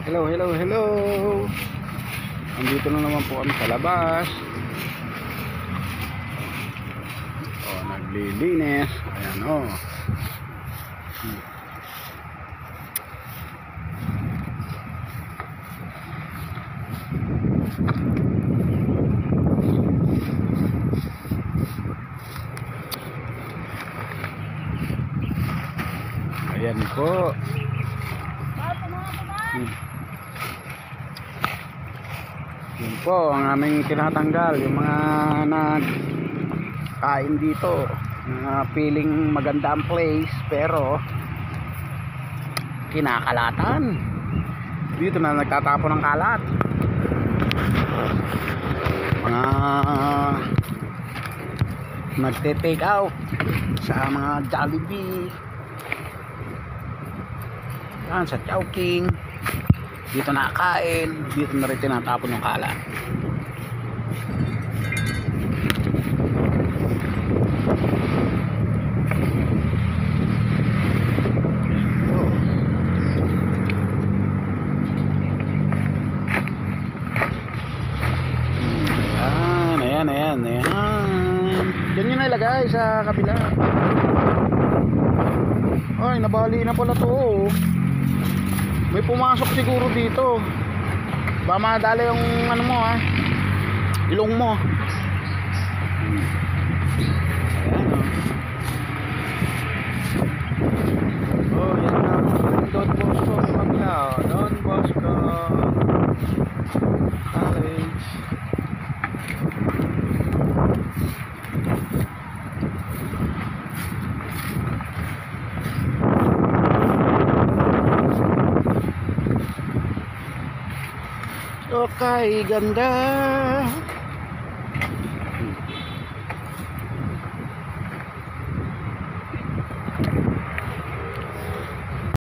Hello, hello, hello. Andito na naman po kami sa labas. Oh, naglilinis. Ayan oh. Ayan po. Yun po ang aming tinatanggal, yung mga nagkain dito, feeling maganda ang place pero kinakalatan. Dito na nagtatapon ng kalat, mga nagte-take out sa mga Jollibee, yan, sa Chowking. Dito nakakain, dito na rin tinatapon yung kalat. Ayan. Diyan yun nilagay sa kabila. Ay, nabali na pala to. May pumasok siguro dito. Baka madala yung ano mo ilong mo. Oh, yan na. Don Bosco Maglao. Don Bosco College. Okay, ganda.